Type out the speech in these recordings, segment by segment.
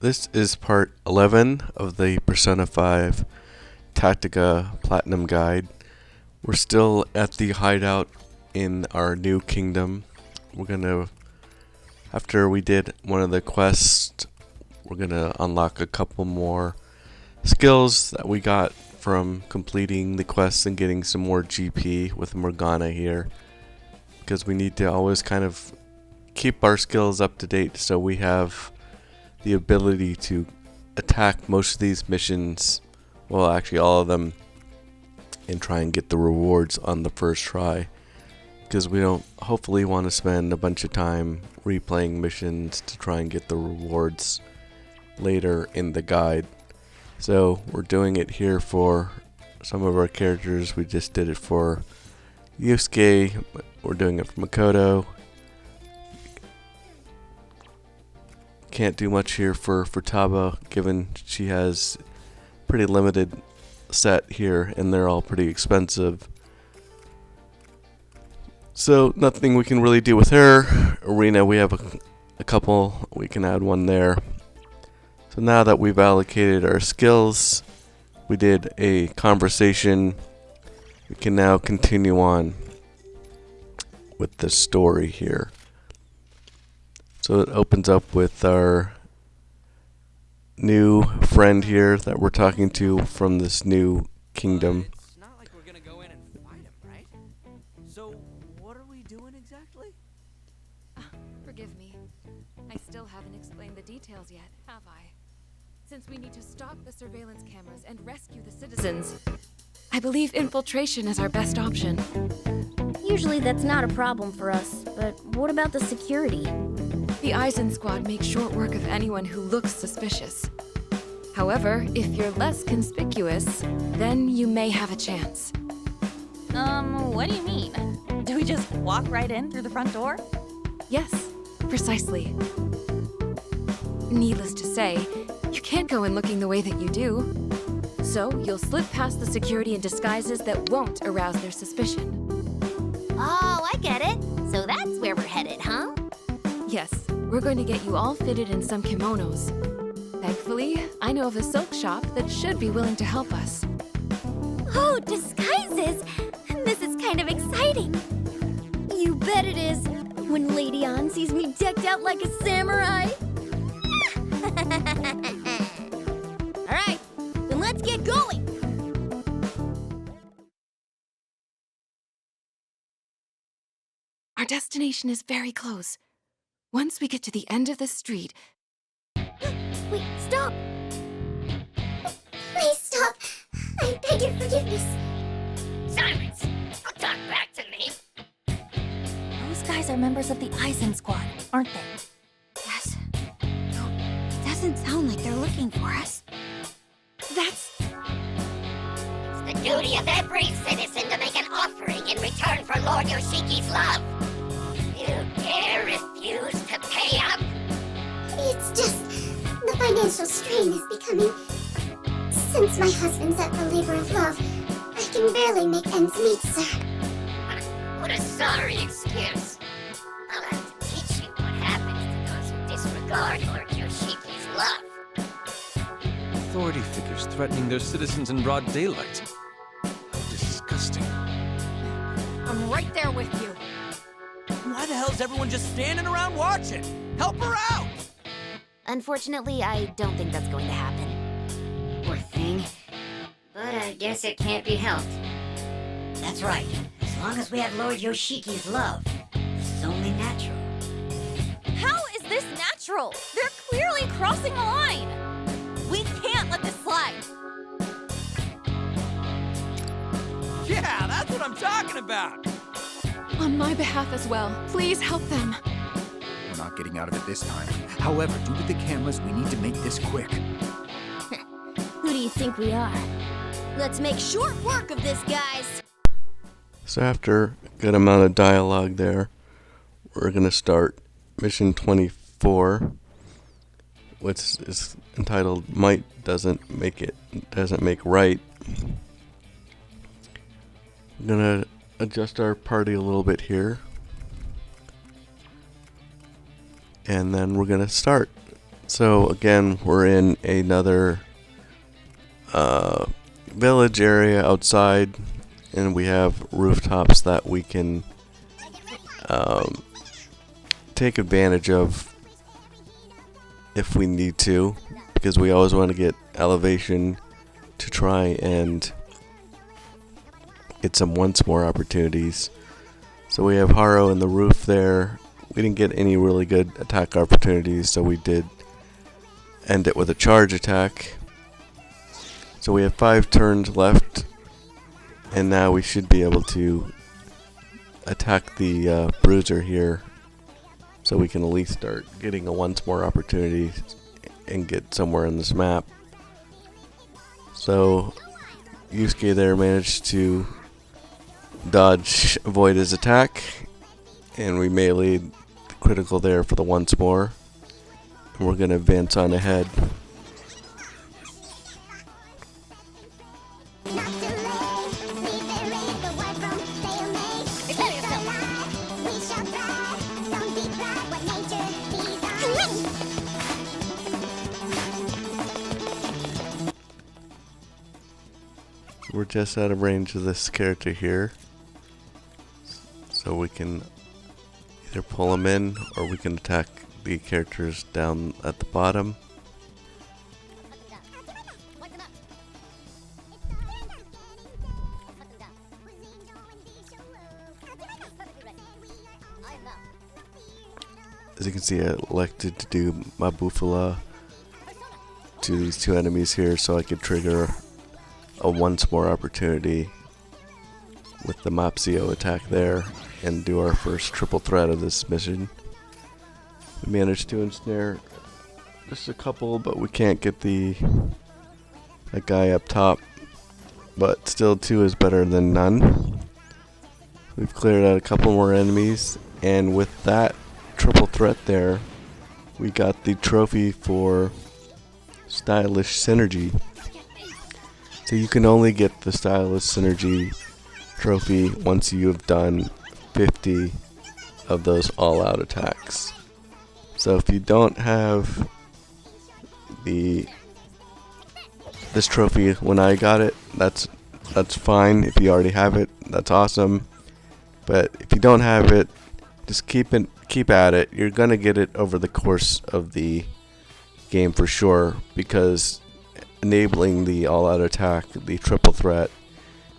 This is part 11 of the Persona 5 Tactica Platinum Guide. We're still at the hideout in our new kingdom. After we did one of the quests, we're gonna unlock a couple more skills that we got from completing the quests and getting some more GP with Morgana here. Because we need to always kind of keep our skills up to date so we have the ability to attack most of these missions, well actually all of them, and try and get the rewards on the first try, because we don't hopefully want to spend a bunch of time replaying missions to try and get the rewards later in the guide. So we're doing it here for some of our characters. We just did it for Yusuke, we're doing it for Makoto. Can't do much here for Taba, given she has pretty limited set here and they're all pretty expensive. So nothing we can really do with her. Arena, we have a couple, we can add one there. So now that we've allocated our skills, we did a conversation, we can now continue on with the story here. So it opens up with our new friend here that we're talking to from this new kingdom. It's not like we're gonna go in and fight him, right? So, what are we doing exactly? Forgive me. I still haven't explained the details yet, have I? Since we need to stop the surveillance cameras and rescue the citizens, I believe infiltration is our best option. Usually that's not a problem for us, but what about the security? The Eisen squad makes short work of anyone who looks suspicious. However, if you're less conspicuous, then you may have a chance. What do you mean? Do we just walk right in through the front door? Yes, precisely. Needless to say, you can't go in looking the way that you do. So, you'll slip past the security in disguises that won't arouse their suspicion. Oh, I get it. So that's where we're headed, huh? Yes, we're going to get you all fitted in some kimonos. Thankfully, I know of a silk shop that should be willing to help us. Oh, disguises! This is kind of exciting. You bet it is. When Lady Ann sees me decked out like a samurai. All right, then let's get going. Our destination is very close. Once we get to the end of the street... Wait, stop! Please stop! I beg your forgiveness. Silence! Don't talk back to me! Those guys are members of the Eisen squad, aren't they? Yes. No, it doesn't sound like they're looking for us. That's... It's the duty of every citizen to make an offering in return for Lord Yoshiki's love. You dare refuse to pay up? It's just the financial strain is becoming. Since my husband's at the labor of love, I can barely make ends meet, sir. What a sorry excuse. I'll have to teach you what happens to those who disregard Lord Yoshiki's love. Authority figures threatening their citizens in broad daylight. How disgusting. I'm right there with you. Why the hell's everyone just standing around watching? Help her out! Unfortunately, I don't think that's going to happen. Poor thing. But I guess it can't be helped. That's right. As long as we have Lord Yoshiki's love, this is only natural. How is this natural? They're clearly crossing the line. We can't let this slide. Yeah, that's what I'm talking about! On my behalf as well, please help them. We're not getting out of it this time. However, due to the cameras, we need to make this quick. Who do you think we are? Let's make short work of this, guys. So after a good amount of dialogue there, we're gonna start mission 24, which is entitled "Might Doesn't Make Right." I'm gonna adjust our party a little bit here, and then we're gonna start. So again, we're in another village area outside, and we have rooftops that we can take advantage of if we need to, because we always want to get elevation to try and get some once more opportunities. So we have Haro in the roof there. We didn't get any really good attack opportunities, so we did end it with a charge attack. So we have 5 turns left, and now we should be able to attack the bruiser here, so we can at least start getting a once more opportunity and get somewhere in this map. So Yusuke there managed to avoid his attack, and we meleeed the critical there for the once more, and we're going to advance on ahead. We're just out of range of this character here, so we can either pull him in or we can attack the characters down at the bottom. As you can see, I elected to do Mabufala to these 2 enemies here so I could trigger a once more opportunity with the Mapsio attack there and do our first triple threat of this mission. We managed to ensnare just a couple, but we can't get that guy up top, but still 2 is better than none. We've cleared out a couple more enemies, and with that triple threat there, we got the trophy for Stylish Synergy. So you can only get the Stylish Synergy trophy once you have done 50 of those all-out attacks. So if you don't have this trophy when I got it, that's fine. If you already have it, that's awesome. But if you don't have it, just keep at it. You're gonna get it over the course of the game for sure, because enabling the all-out attack, the triple threat,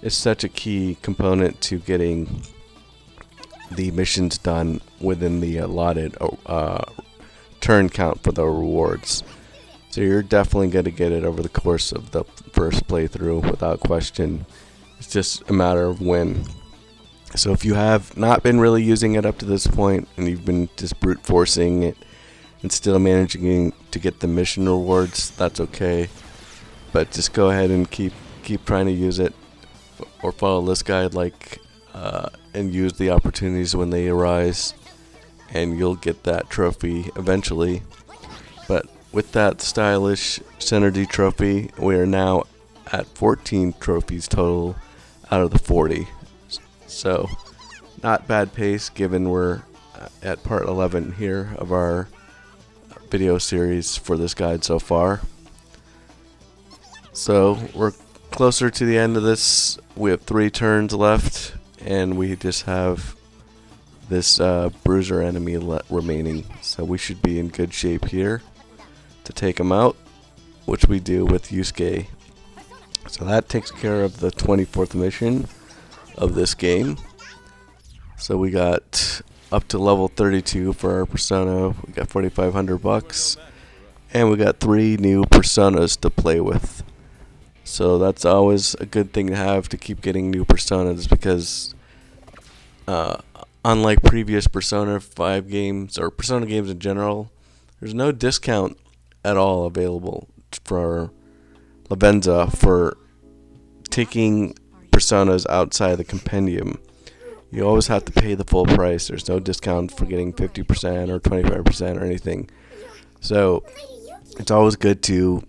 is such a key component to getting the missions done within the allotted turn count for the rewards. So you're definitely going to get it over the course of the first playthrough without question. It's just a matter of when. So if you have not been really using it up to this point and you've been just brute forcing it and still managing to get the mission rewards, that's okay. But just go ahead and keep trying to use it, or follow this guide and use the opportunities when they arise, and you'll get that trophy eventually. But with that Stylish Synergy trophy, we are now at 14 trophies total out of the 40. So not bad pace, given we're at part 11 here of our video series for this guide so far. So we're closer to the end of this. We have 3 turns left, and we just have this bruiser enemy remaining. So we should be in good shape here to take him out, which we do with Yusuke. So that takes care of the 24th mission of this game. So we got up to level 32 for our persona. We got $4,500, and we got 3 new personas to play with. So that's always a good thing to have, to keep getting new personas, because unlike previous Persona 5 games, or Persona games in general, there's no discount at all available for Lavenza for taking personas outside the Compendium. You always have to pay the full price. There's no discount for getting 50% or 25% or anything. So it's always good to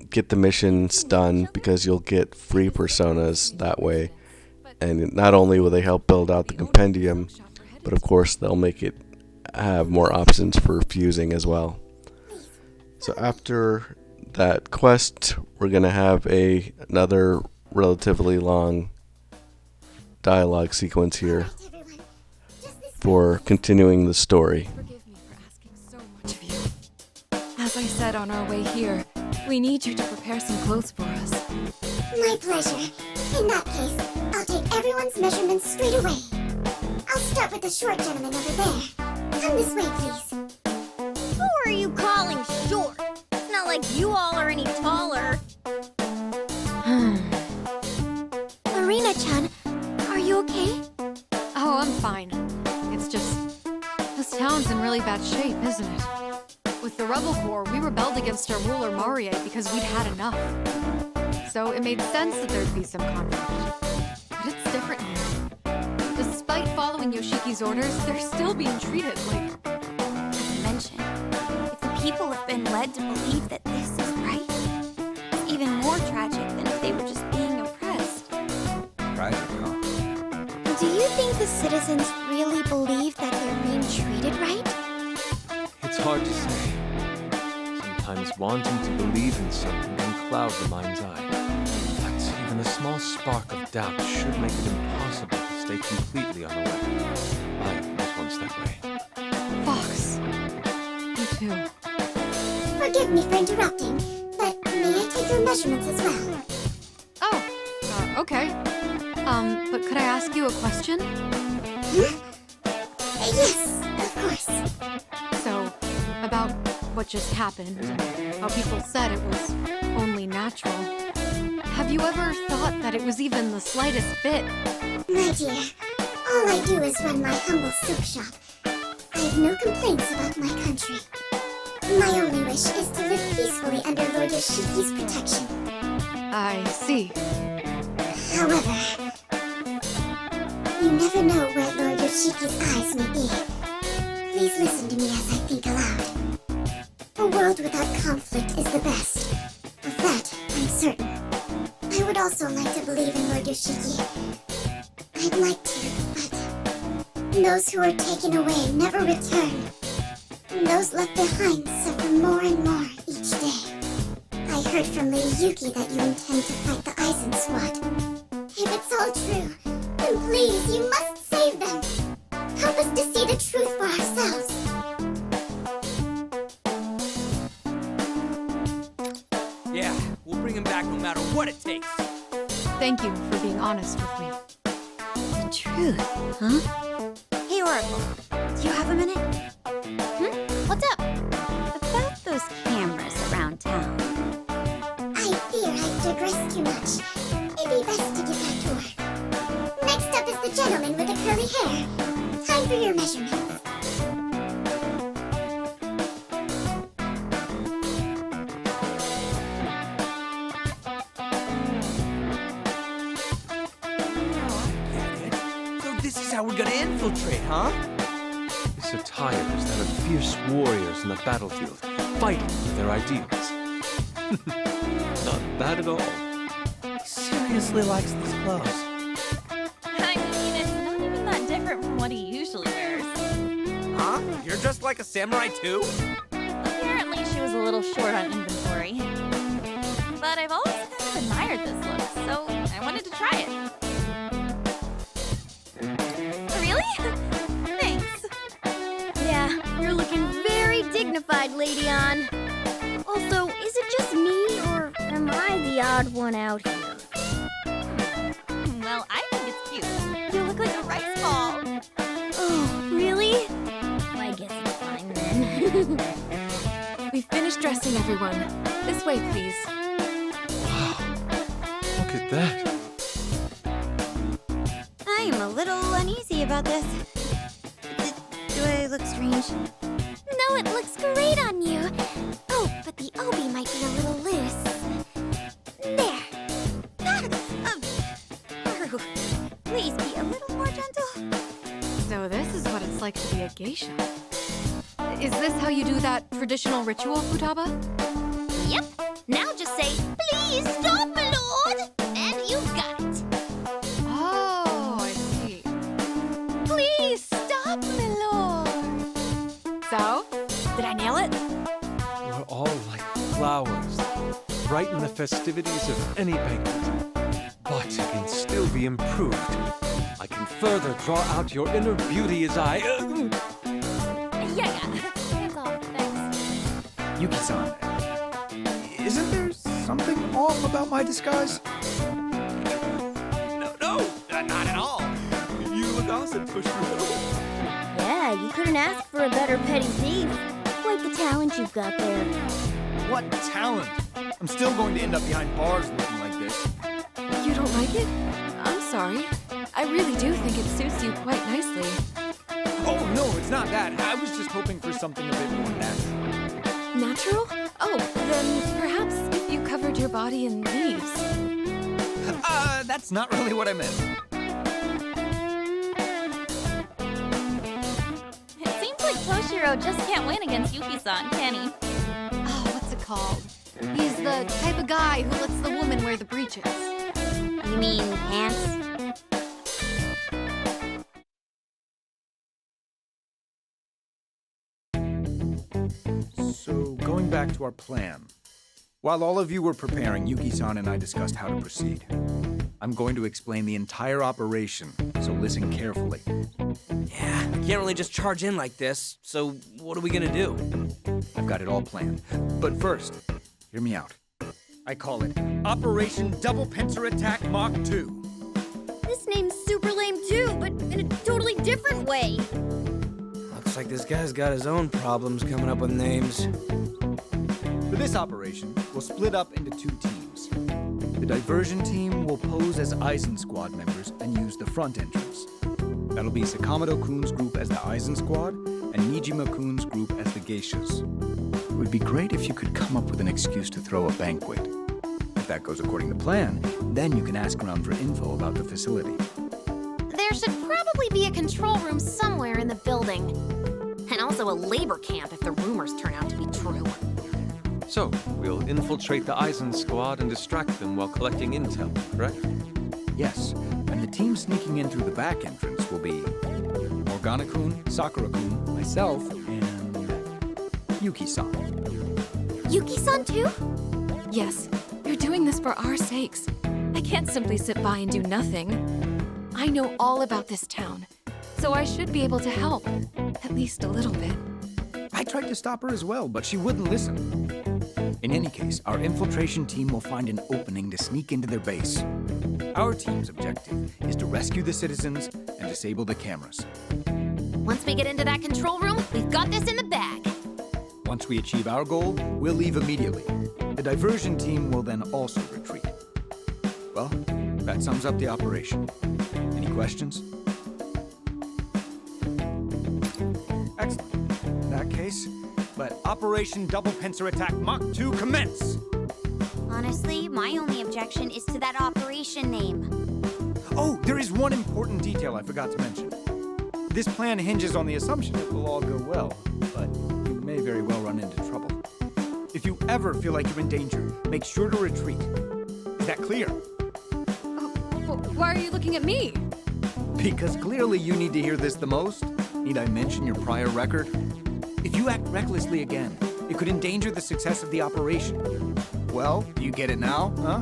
get the missions done, because you'll get free personas that way. And not only will they help build out the Compendium, but of course they'll make it have more options for fusing as well. So after that quest, we're gonna have another relatively long dialogue sequence here Everyone, just this for continuing the story. Forgive me for asking so much of you. As I said on our way here, we need you to prepare some clothes for us. My pleasure. In that case, I'll take everyone's measurements straight away. I'll start with the short gentleman over there. Come this way, please. Who are you calling short? It's not like you all are any taller. Arena-chan, are you okay? Oh, I'm fine. It's just, this town's in really bad shape, isn't it? With the Rebel Corps, we rebelled against our ruler Marie because we'd had enough. So it made sense that there'd be some conflict. But it's different here. Despite following Yoshiki's orders, they're still being treated like... Not to mention, if the people have been led to believe that this is right, it's even more tragic than if they were just being oppressed. Tragic, huh? Do you think the citizens really believe that they're being treated right? It's hard to say. Sometimes wanting to believe in something can cloud the mind's eye. But even a small spark of doubt should make it impossible to stay completely on the way. I was once that way. Fox. Me too. Forgive me for interrupting, but may I take your measurements as well? Oh, okay. But could I ask you a question? Huh? Yes, of course. So, about what just happened, and how people said it was only natural. Have you ever thought that it was even the slightest bit? My dear, all I do is run my humble soup shop. I have no complaints about my country. My only wish is to live peacefully under Lord Yoshiki's protection. I see. However, you never know where Lord Yoshiki's eyes may be. Please listen to me as I think aloud. A world without conflict is the best. Of that, I'm certain. I would also like to believe in Lord Yoshiki. I'd like to, but those who are taken away never return. And those left behind suffer more and more each day. I heard from Lady Yuki that you intend to fight the Eisen SWAT. If it's all true, then please, you must save them. Help us to see the truth for ourselves. Yeah, we'll bring him back no matter what it takes. Thank you for being honest with me. The truth, huh? Hey, Oracle, do you have a minute? What's up? About those cameras around town. I fear I've digressed too much. It'd be best to get back to work. Next up is the gentleman with the curly hair. Time for your measurements. So this is how we're gonna infiltrate, huh? The Setires that are fierce warriors in the battlefield, fighting for their ideals. Not bad at all. Seriously likes these clothes. I mean, it's not even that different from what he usually wears. Huh? You're dressed like a samurai too? Apparently, she was a little short on inventory. But I've always kind of admired this look, so I wanted to try it. Really? Thanks. Yeah, you're looking very dignified, Lady Ann. Also, is it just me, or am I the odd one out here? Well, I think it's cute. You look like a rice ball. Oh, really? Well, I guess it's fine then. We've finished dressing everyone. This way, please. Wow. Look at that. I'm a little uneasy about this. Do I look strange? No, it looks great on you. Oh, but the obi might be a little loose. There. Please be a little more gentle. So this is what it's like to be a geisha. Is this how you do that traditional ritual, Futaba? Yep. Now just say, "Please stop, my lord," and you've got it. Oh, I see. Please stop, my lord. So, did I nail it? We're all like flowers that brighten the festivities of any banquet. But it can still be improved. I can further draw out your inner beauty as I... Yeah. Hands off, thanks. Yuki-san, isn't there something off about my disguise? No, not at all. You look awesome, push through. Yeah, you couldn't ask for a better petty thief. Quite the talent you've got there. What talent? I'm still going to end up behind bars looking like this. You don't like it? I'm sorry. I really do think it suits you quite nicely. Oh, no, it's not that. I was just hoping for something a bit more natural. Natural? Oh, then perhaps if you covered your body in leaves. That's not really what I meant. It seems like Toshiro just can't win against Yuki-san, can he? Oh, what's it called? He's the type of guy who lets the woman wear the breeches. You mean pants? So, going back to our plan. While all of you were preparing, Yuki-san and I discussed how to proceed. I'm going to explain the entire operation, so listen carefully. Yeah, I can't really just charge in like this, so what are we gonna do? I've got it all planned. But first, hear me out. I call it Operation Double Pincer Attack Mach 2. This name's super lame too, but in a totally different way. Looks like this guy's got his own problems coming up with names. For this operation, we'll split up into two teams. The diversion team will pose as Eisen Squad members and use the front entrance. That'll be Sakamoto-kun's group as the Eisen Squad and Nijima-kun's group as the Geishas. It would be great if you could come up with an excuse to throw a banquet. If that goes according to plan, then you can ask around for info about the facility. There should probably be a control room somewhere in the building. And also a labor camp if the rumors turn out to be true. So, we'll infiltrate the Eisen squad and distract them while collecting intel, correct? Yes, and the team sneaking in through the back entrance will be Morgana-kun, Sakura-kun, myself, and Yuki-san. Yuki-san too? Yes, you're doing this for our sakes. I can't simply sit by and do nothing. I know all about this town, so I should be able to help. At least a little bit. I tried to stop her as well, but she wouldn't listen. In any case, our infiltration team will find an opening to sneak into their base. Our team's objective is to rescue the citizens and disable the cameras. Once we get into that control room, we've got this in the bag. Once we achieve our goal, we'll leave immediately. The diversion team will then also retreat. Well, that sums up the operation. Any questions? Excellent. In that case, let Operation Double Pincer Attack Mach 2 commence! Honestly, my only objection is to that operation name. Oh, there is one important detail I forgot to mention. This plan hinges on the assumption it will all go well, but you may very well run into trouble. If you ever feel like you're in danger, make sure to retreat. Is that clear? Why are you looking at me? Because clearly you need to hear this the most. Need I mention your prior record? If you act recklessly again, it could endanger the success of the operation. Well, do you get it now, huh?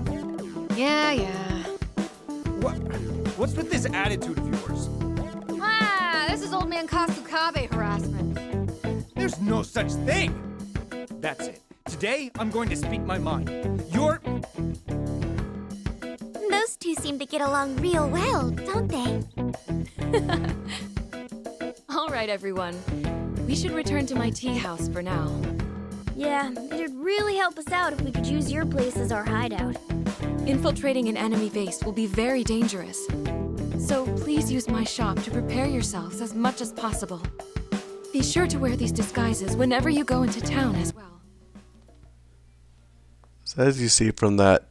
Yeah. What's with this attitude of yours? This is old man Kasukabe harassment. There's no such thing! That's it. Today, I'm going to speak my mind. You're... Those two seem to get along real well, don't they? All right, everyone. We should return to my tea house for now. Yeah, it'd really help us out if we could use your place as our hideout. Infiltrating an enemy base will be very dangerous. So please use my shop to prepare yourselves as much as possible. Be sure to wear these disguises whenever you go into town as well. So as you see from that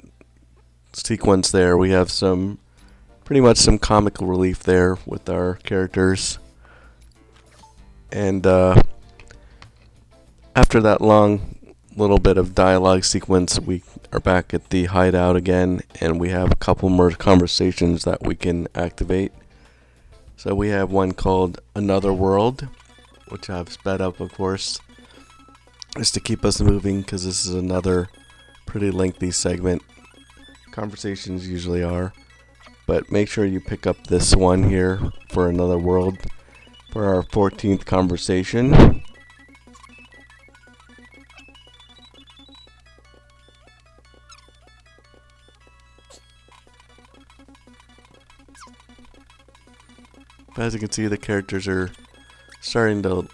sequence there, we have pretty much some comical relief there with our characters. And after that long little bit of dialogue sequence, we are back at the hideout again, and we have a couple more conversations that we can activate. So we have one called Another World, which I've sped up, of course. just to keep us moving, because this is another pretty lengthy segment. Conversations usually are. But make sure you pick up this one here for another world for our 14th conversation. But as you can see, the characters are starting to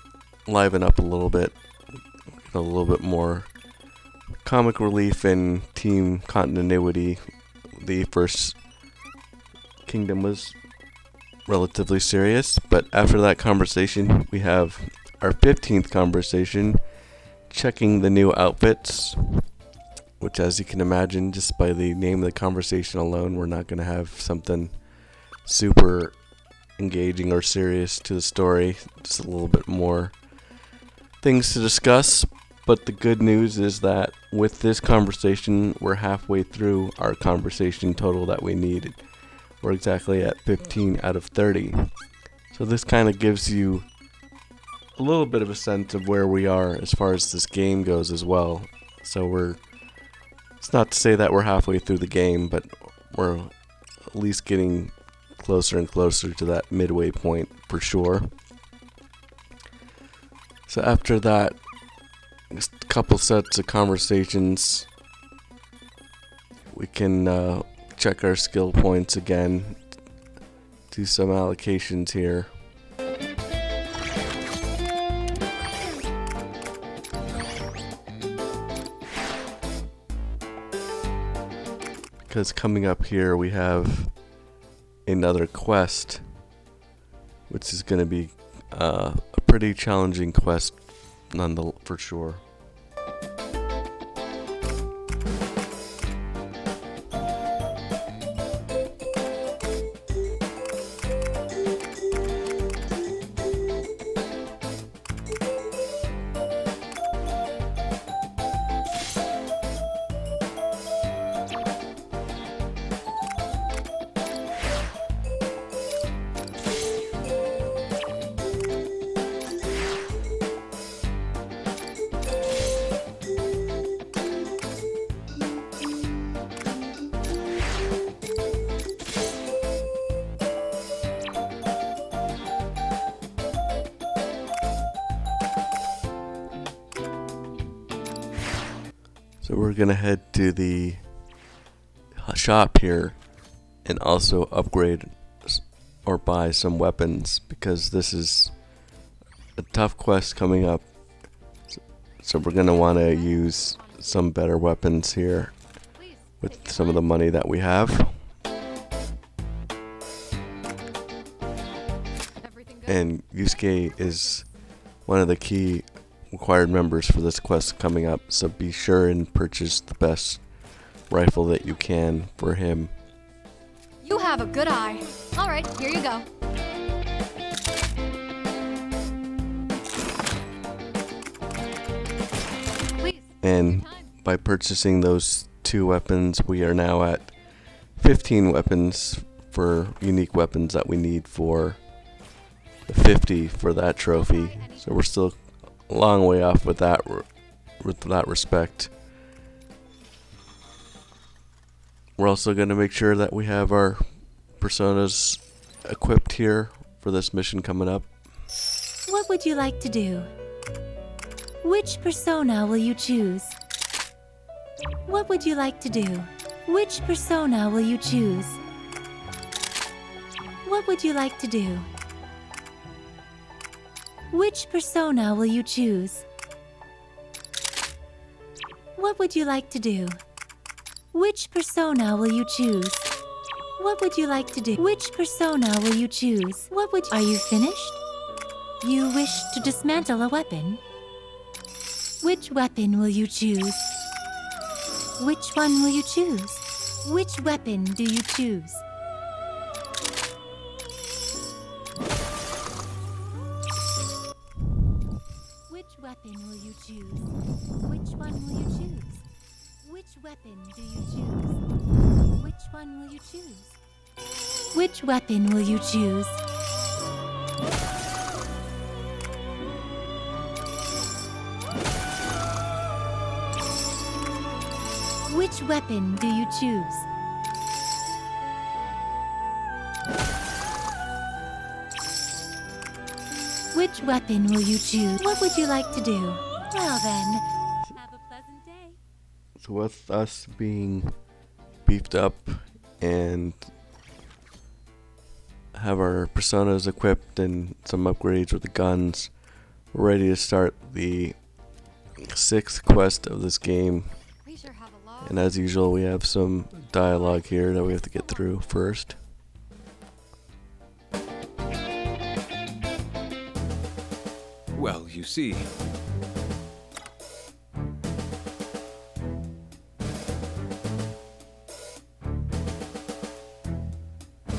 liven up a little bit. Get a little bit more comic relief and team continuity. The first Kingdom was relatively serious, but after that conversation, we have our 15th conversation, checking the new outfits, which, as you can imagine, just by the name of the conversation alone, we're not going to have something super engaging or serious to the story. Just a little bit more things to discuss. But the good news is that with this conversation, we're halfway through our conversation total that we needed. We're exactly at 15 out of 30. So this kind of gives you a little bit of a sense of where we are as far as this game goes as well. So it's not to say that we're halfway through the game, but we're at least getting closer and closer to that midway point for sure. So after that, just a couple sets of conversations, we can check our skill points again, do some allocations here. Because coming up here we have another quest, which is going to be a pretty challenging quest for sure. So we're gonna head to the shop here and also upgrade or buy some weapons, because this is a tough quest coming up. So we're gonna want to use some better weapons here with some of the money that we have. And Yusuke is one of the key required members for this quest coming up, so be sure and purchase the best rifle that you can for him. You have a good eye. All right, here you go. Please. And by purchasing those 2 weapons, we are now at 15 weapons for unique weapons that we need for the 50 for that trophy. So we're still a long way off with that respect. We're also going to make sure that we have our personas equipped here for this mission coming up. What would you like to do? Which persona will you choose? What would you like to do? Which persona will you choose? What would you like to do? Which persona will you choose? What would you like to do? Which persona will you choose? What would you like to do? Which persona will you choose? Are you finished? You wish to dismantle a weapon? Which weapon will you choose? Which one will you choose? Which weapon do you choose? Which weapon will you choose? Which one will you choose? Which weapon do you choose? Which one will you choose? Which weapon will you choose? Which weapon do you choose? Which weapon will you choose? What would you like to do? Well then, have a pleasant day. So with us being beefed up and have our personas equipped and some upgrades with the guns, we're ready to start the 6th quest of this game. We sure have a lot. And as usual, we have some dialogue here that we have to get through first. Well, you see.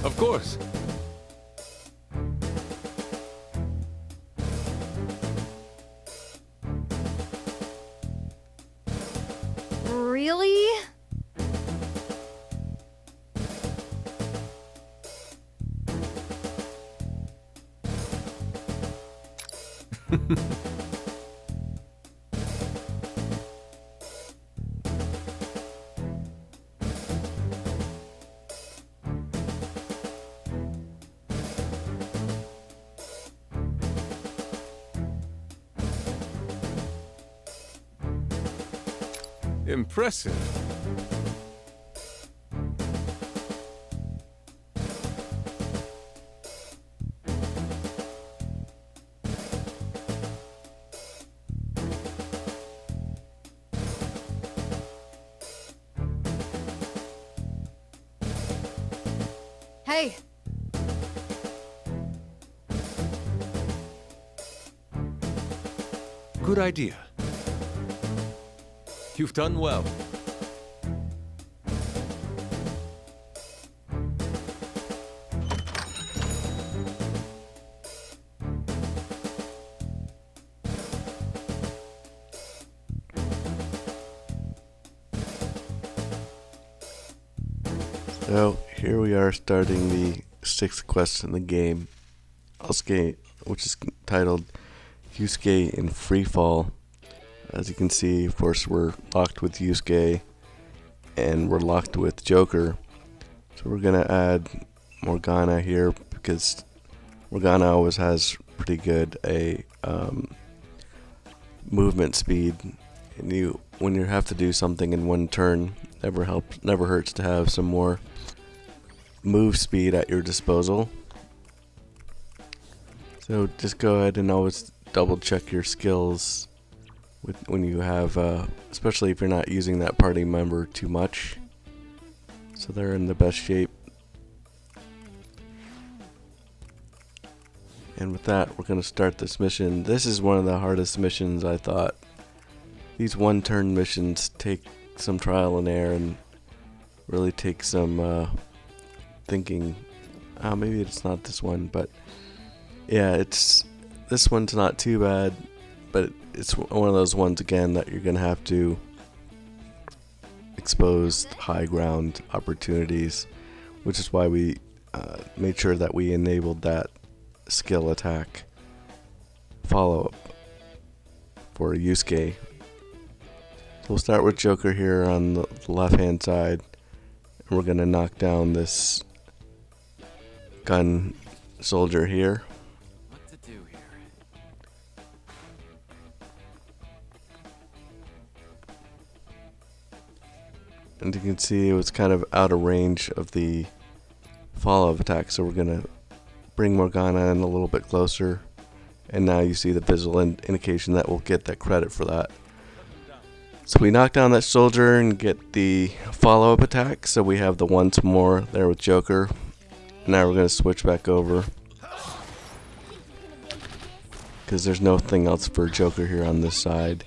Of course. Really? Impressive. Hey, Good idea. You've done well. So here we are starting the 6th quest in the game, which is titled Yusuke in Freefall. As you can see, of course, we're locked with Yusuke and we're locked with Joker. So we're gonna add Morgana here because Morgana always has pretty good movement speed, and when you have to do something in one turn, never hurts to have some more move speed at your disposal. So just go ahead and always double check your skills when you have, especially if you're not using that party member too much, so they're in the best shape. And with that, we're going to start this mission. This is one of the hardest missions, I thought. These one-turn missions take some trial and error and really take some thinking. Maybe it's not this one, but yeah, this one's not too bad, but it's one of those ones again that you're gonna have to expose high ground opportunities, which is why we made sure that we enabled that skill attack follow-up for Yusuke. So we'll start with Joker here on the left hand side, and we're gonna knock down this gun soldier here. What to do here? And you can see it was kind of out of range of the follow-up attack, so we're gonna bring Morgana in a little bit closer, and now you see the visual indication that we'll get that credit for that. So we knock down that soldier and get the follow-up attack, so we have the once more there with Joker. Now we're going to switch back over, because there's nothing else for Joker here on this side.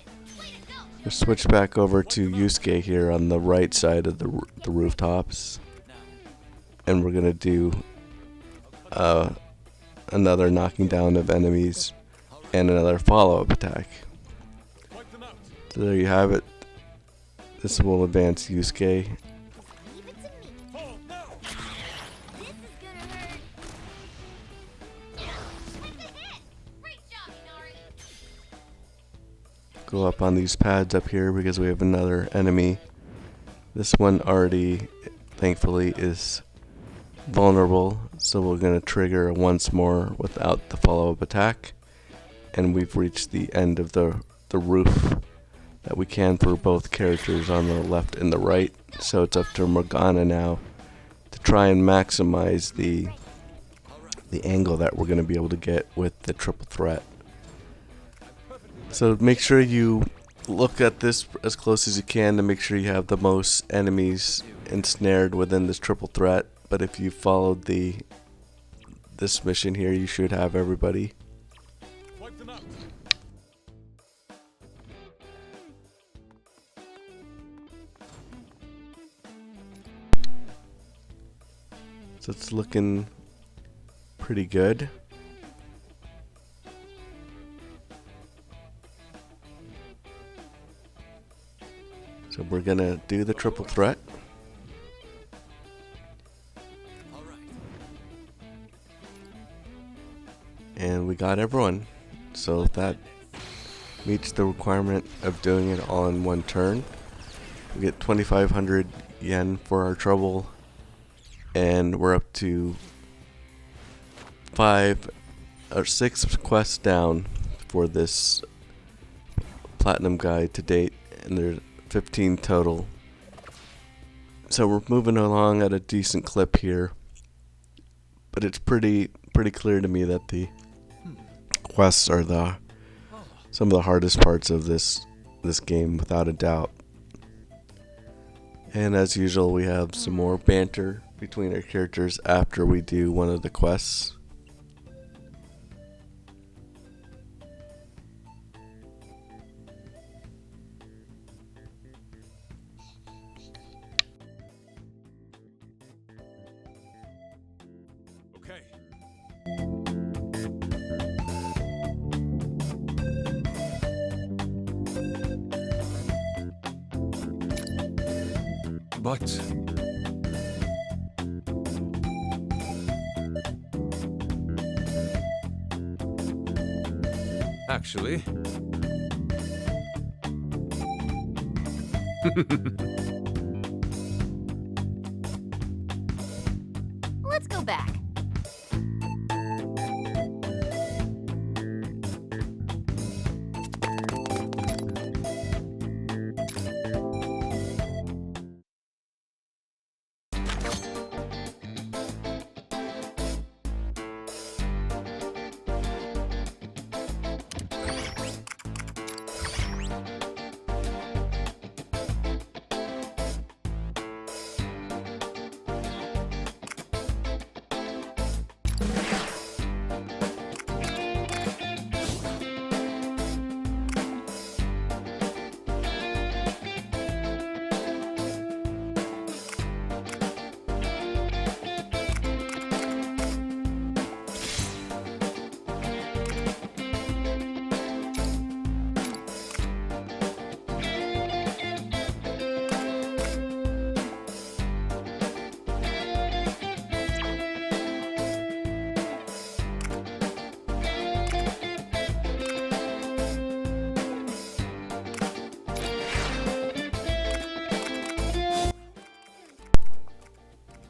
We'll switch back over to Yusuke here on the right side of the rooftops, and we're going to do another knocking down of enemies and another follow-up attack. So there you have it. This will advance Yusuke. Go up on these pads up here because we have another enemy This one already, thankfully, is vulnerable, so we're going to trigger once more without the follow-up attack. And we've reached the end of the roof that we can for both characters on the left and the right. So it's up to Morgana now to try and maximize the angle that we're going to be able to get with the triple threat. So make sure you look at this as close as you can to make sure you have the most enemies ensnared within this triple threat. But if you followed this mission here, you should have everybody. So it's looking pretty good. So we're gonna do the triple threat. And we got everyone. So that meets the requirement of doing it all in one turn. We get 2,500 yen for our trouble. And we're up to 5 or 6 quests down for this platinum guide to date, and there's 15 total. So we're moving along at a decent clip here, but it's pretty clear to me that the quests are some of the hardest parts of this game, without a doubt. And as usual, we have some more banter between our characters after we do one of the quests. Okay. But actually, Let's go back.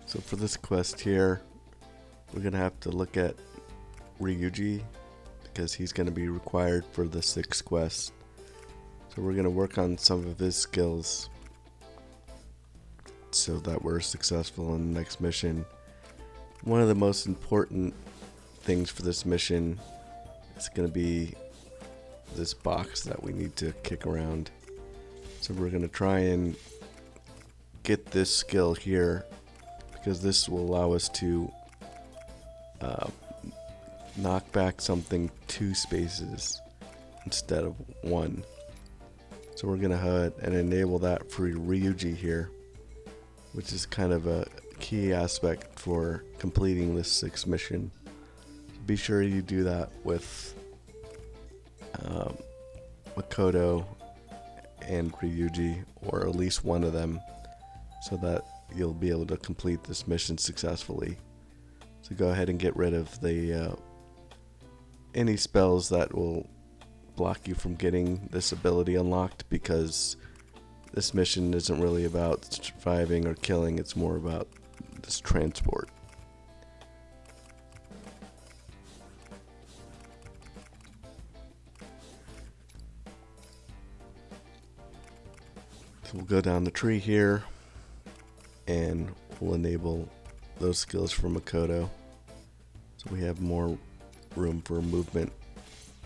So for this quest here, we're gonna have to look at Ryuji because he's gonna be required for the 6th quest. So we're gonna work on some of his skills so that we're successful in the next mission. One of the most important things for this mission is gonna be this box that we need to kick around. So we're gonna try and get this skill here, because this will allow us to knock back something 2 spaces instead of 1. So we're gonna HUD and enable that for Ryuji here, which is kind of a key aspect for completing this 6th mission. Be sure you do that with Makoto and Ryuji, or at least one of them, so that you'll be able to complete this mission successfully. So go ahead and get rid of the any spells that will block you from getting this ability unlocked, because this mission isn't really about surviving or killing, it's more about this transport. So we'll go down the tree here and we'll enable those skills for Makoto, so we have more room for movement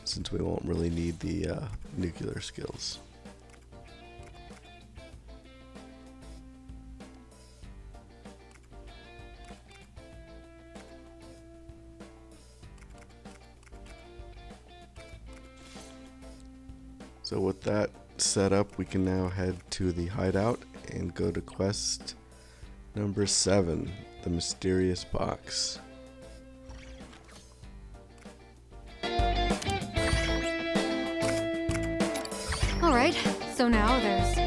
since we won't really need the nuclear skills. So with that set up, we can now head to the hideout and go to quest number 7, the mysterious box. Alright, so now there's...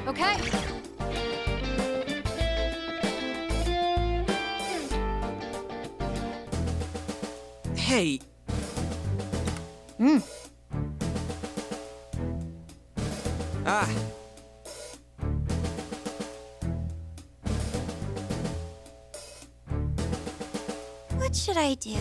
Okay. Hey, Ah. What should I do?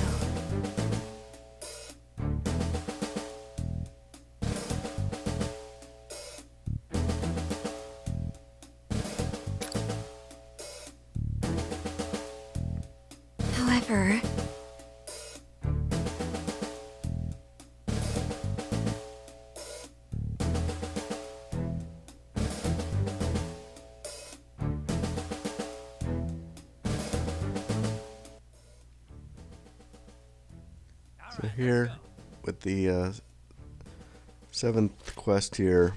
However... So here, with the 7th quest here,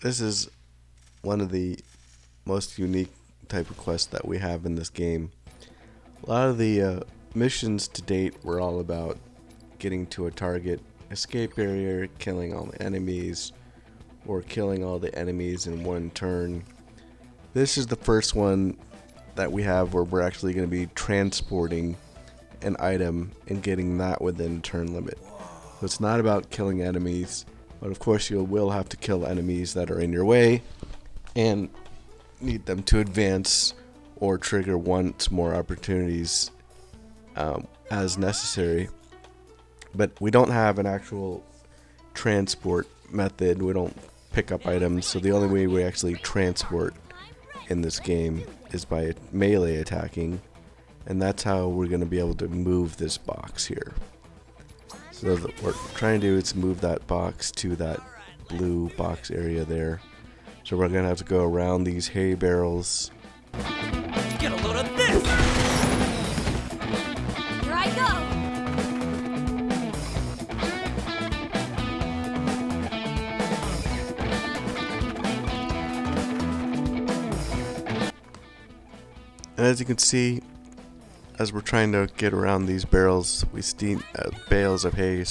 this is one of the most unique type of quests that we have in this game. A lot of the missions to date were all about getting to a target escape area, killing all the enemies, or killing all the enemies in one turn. This is the first one that we have where we're actually going to be transporting an item and getting that within a turn limit. So it's not about killing enemies, but of course you will have to kill enemies that are in your way and need them to advance or trigger once more opportunities as necessary. But we don't have an actual transport method. We don't pick up items, so the only way we actually transport in this game is by melee attacking. And that's how we're going to be able to move this box here. So what we're trying to do is move that box to that blue box area there. So we're going to have to go around these hay barrels. Get a load of this! Here I go! And as you can see, as we're trying to get around these barrels, we see bales of hay,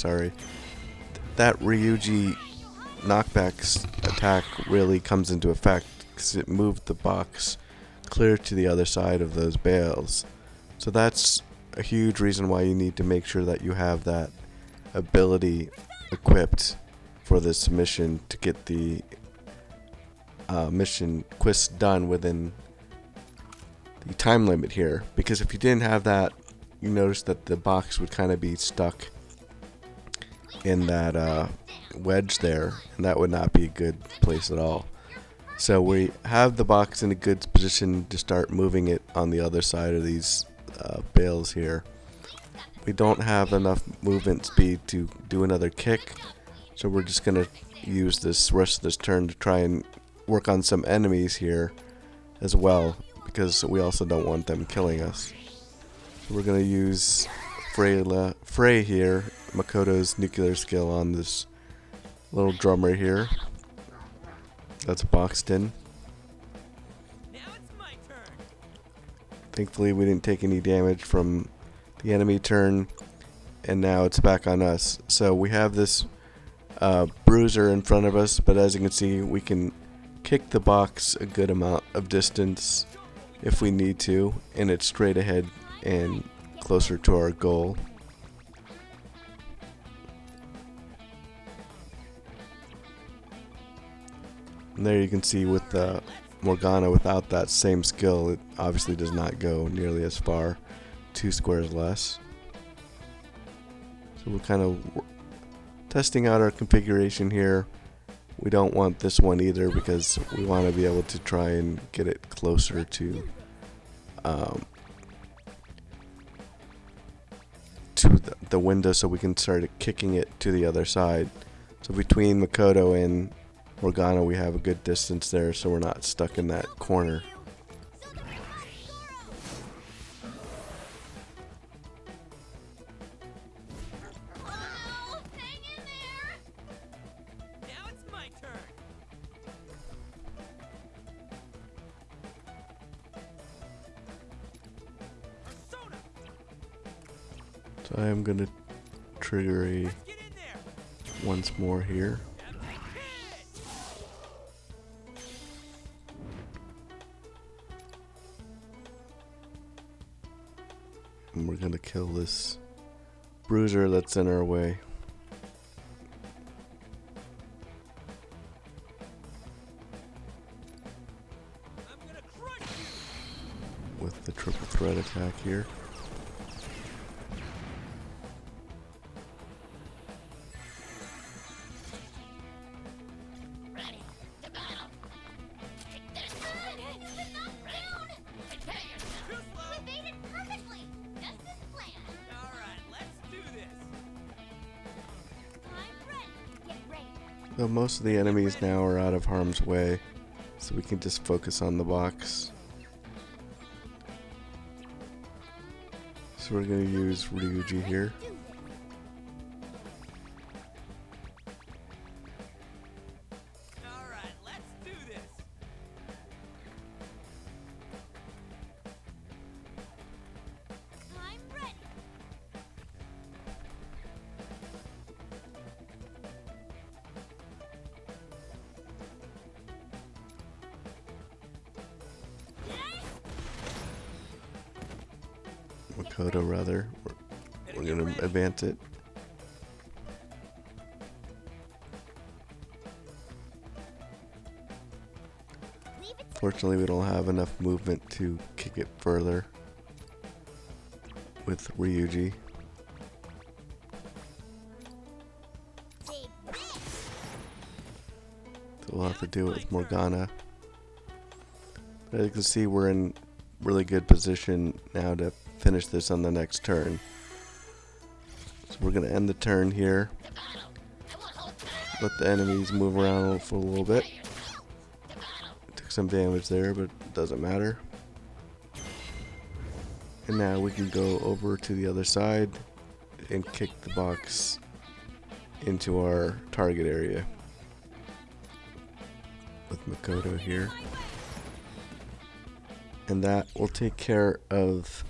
that Ryuji knockback attack really comes into effect because it moved the box clear to the other side of those bales. So that's a huge reason why you need to make sure that you have that ability equipped for this mission to get the mission quest done within the time limit here, because if you didn't have that, you notice that the box would kind of be stuck in that wedge there, and that would not be a good place at all. So we have the box in a good position to start moving it on the other side of these bales here. We don't have enough movement speed to do another kick, so we're just going to use this rest of this turn to try and work on some enemies here as well, because we also don't want them killing us. So we're going to use Frey here, Makoto's nuclear skill, on this little drummer here. That's boxed in. Now it's my turn. Thankfully we didn't take any damage from the enemy turn, and now it's back on us. So we have this bruiser in front of us, but as you can see, we can kick the box a good amount of distance if we need to, and it's straight ahead and closer to our goal. And there you can see with Morgana, without that same skill, it obviously does not go nearly as far. 2 squares less. So we're kind of testing out our configuration here. We don't want this one either because we want to be able to try and get it closer to the window so we can start kicking it to the other side. So between Makoto and Morgana we have a good distance there so we're not stuck in that corner. So I am gonna trigger a once more here. And we're gonna kill this bruiser that's in our way. With the triple threat attack here. So most of the enemies now are out of harm's way, so we can just focus on the box. So we're going to use Ryuji here. Makoto rather. We're going to advance it. Fortunately, we don't have enough movement to kick it further with Ryuji. So we'll have to do it with Morgana. But as you can see, we're in really good position now to finish this on the next turn. So we're going to end the turn here. Let the enemies move around for a little bit. Took some damage there, but it doesn't matter. And now we can go over to the other side and kick the box into our target area. With Makoto here. And that will take care of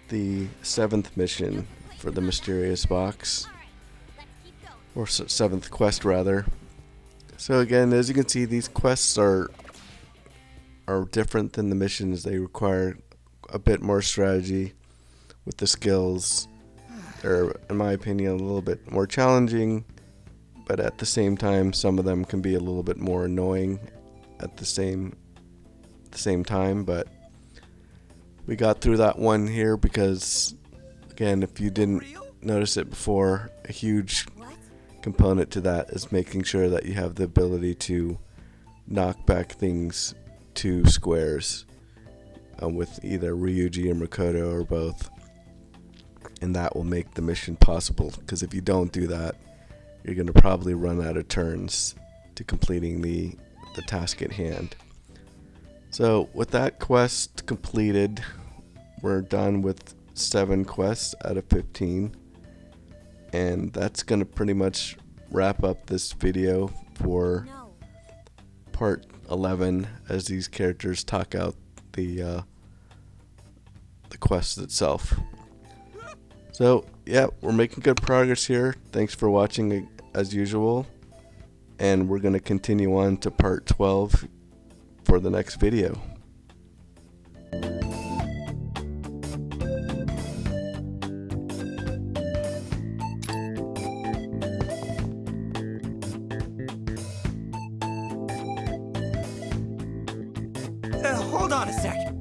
the 7th mission for the mysterious box, or 7th quest rather. So again, as you can see, these quests are different than the missions. They require a bit more strategy with the skills. They're, in my opinion, a little bit more challenging, but at the same time, some of them can be a little bit more annoying at the same time. But we got through that one here because, again, if you didn't notice it before, a huge component to that is making sure that you have the ability to knock back things 2 squares with either Ryuji or Makoto or both. And that will make the mission possible, because if you don't do that, you're going to probably run out of turns to completing the task at hand. So with that quest completed, we're done with 7 quests out of 15. And that's going to pretty much wrap up this video for part 11, as these characters talk out the quest itself. So yeah, we're making good progress here. Thanks for watching as usual. And we're going to continue on to part 12 for the next video. Hold on a sec.